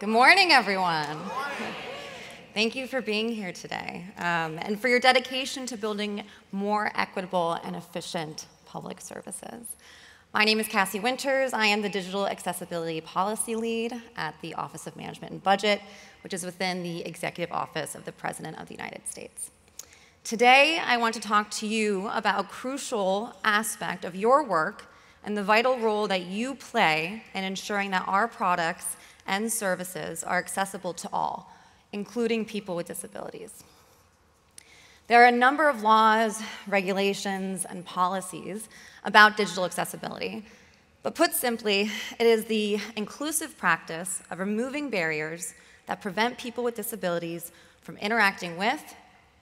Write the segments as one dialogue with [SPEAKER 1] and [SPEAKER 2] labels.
[SPEAKER 1] Good morning, everyone. Good morning. Thank you for being here today and for your dedication to building more equitable and efficient public services. My name is Cassie Winters. I am the Digital Accessibility Policy Lead at the Office of Management and Budget, which is within the Executive Office of the President of the United States. Today, I want to talk to you about a crucial aspect of your work and the vital role that you play in ensuring that our products and services are accessible to all, including people with disabilities. There are a number of laws, regulations, and policies about digital accessibility, but put simply, it is the inclusive practice of removing barriers that prevent people with disabilities from interacting with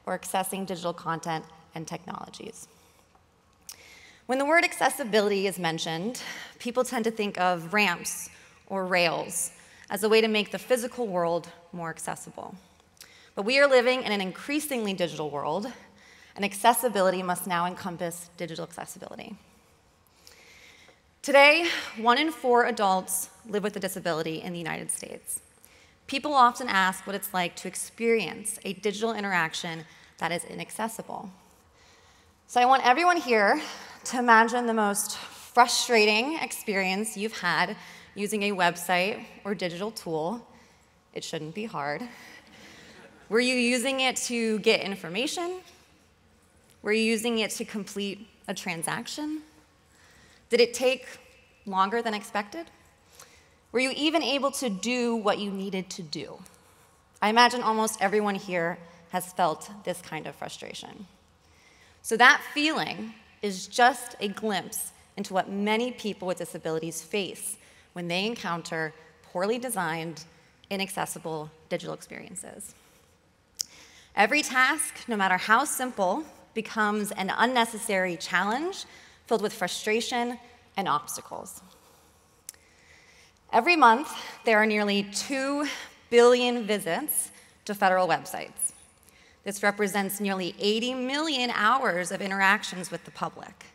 [SPEAKER 1] or accessing digital content and technologies. When the word accessibility is mentioned, people tend to think of ramps or rails as a way to make the physical world more accessible. But we are living in an increasingly digital world, and accessibility must now encompass digital accessibility. Today, 1 in 4 adults live with a disability in the United States. People often ask what it's like to experience a digital interaction that is inaccessible. So I want everyone here to imagine the most frustrating experience you've had using a website or digital tool. It shouldn't be hard. Were you using it to get information? Were you using it to complete a transaction? Did it take longer than expected? Were you even able to do what you needed to do? I imagine almost everyone here has felt this kind of frustration. So that feeling is just a glimpse into what many people with disabilities face when they encounter poorly designed, inaccessible digital experiences. Every task, no matter how simple, becomes an unnecessary challenge filled with frustration and obstacles. Every month, there are nearly 2 billion visits to federal websites. This represents nearly 80 million hours of interactions with the public.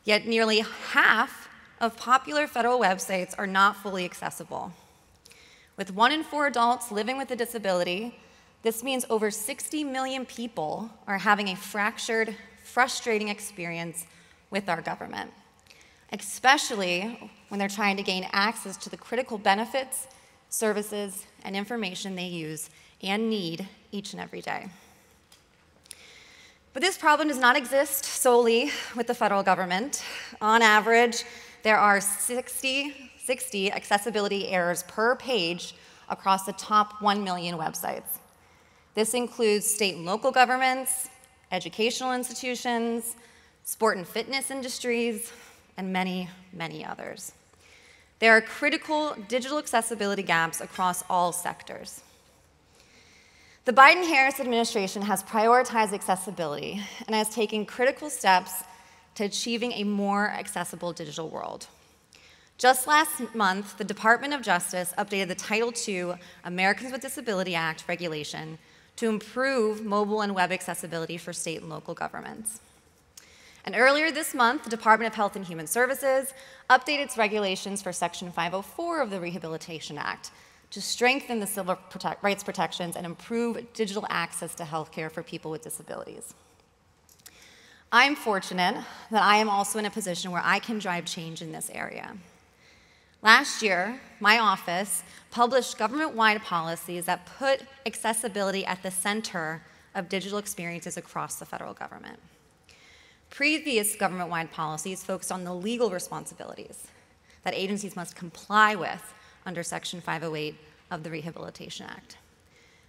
[SPEAKER 1] Yet nearly half of popular federal websites are not fully accessible. With 1 in 4 adults living with a disability, this means over 60 million people are having a fractured, frustrating experience with our government, especially when they're trying to gain access to the critical benefits, services, and information they use and need each and every day. But this problem does not exist solely with the federal government. On average, there are 60 accessibility errors per page across the top 1 million websites. This includes state and local governments, educational institutions, sport and fitness industries, and many, many others. There are critical digital accessibility gaps across all sectors. The Biden-Harris administration has prioritized accessibility and has taken critical steps to achieving a more accessible digital world. Just last month, the Department of Justice updated the Title II Americans with Disability Act regulation to improve mobile and web accessibility for state and local governments. And earlier this month, the Department of Health and Human Services updated its regulations for Section 504 of the Rehabilitation Act to strengthen the civil rights protections and improve digital access to healthcare for people with disabilities. I'm fortunate that I am also in a position where I can drive change in this area. Last year, my office published government-wide policies that put accessibility at the center of digital experiences across the federal government. Previous government-wide policies focused on the legal responsibilities that agencies must comply with under Section 508 of the Rehabilitation Act.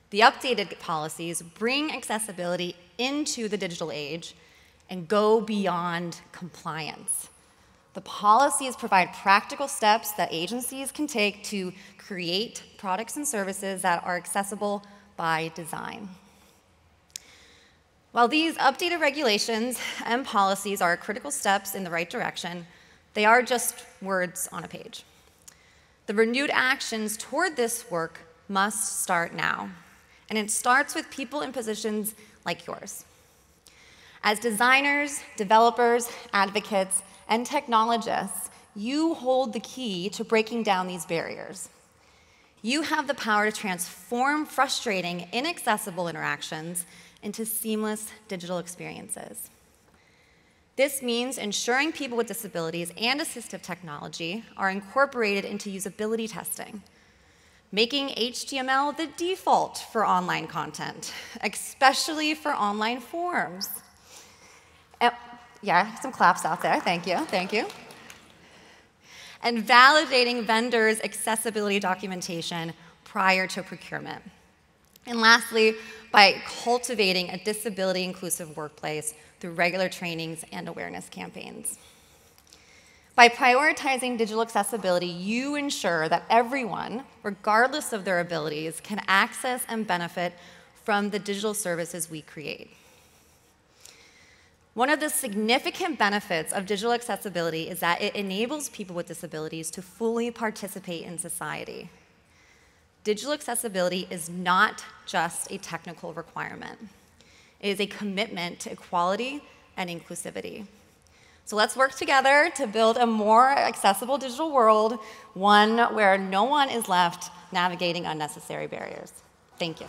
[SPEAKER 1] The updated policies bring accessibility into the digital age and go beyond compliance. The policies provide practical steps that agencies can take to create products and services that are accessible by design. While these updated regulations and policies are critical steps in the right direction, they are just words on a page. The renewed actions toward this work must start now, and it starts with people in positions like yours. As designers, developers, advocates, and technologists, you hold the key to breaking down these barriers. You have the power to transform frustrating, inaccessible interactions into seamless digital experiences. This means ensuring people with disabilities and assistive technology are incorporated into usability testing, making HTML the default for online content, especially for online forums. Yeah, some claps out there, thank you, thank you. And validating vendors' accessibility documentation prior to procurement. And lastly, by cultivating a disability-inclusive workplace through regular trainings and awareness campaigns. By prioritizing digital accessibility, you ensure that everyone, regardless of their abilities, can access and benefit from the digital services we create. One of the significant benefits of digital accessibility is that it enables people with disabilities to fully participate in society. Digital accessibility is not just a technical requirement. It is a commitment to equality and inclusivity. So let's work together to build a more accessible digital world, one where no one is left navigating unnecessary barriers. Thank you.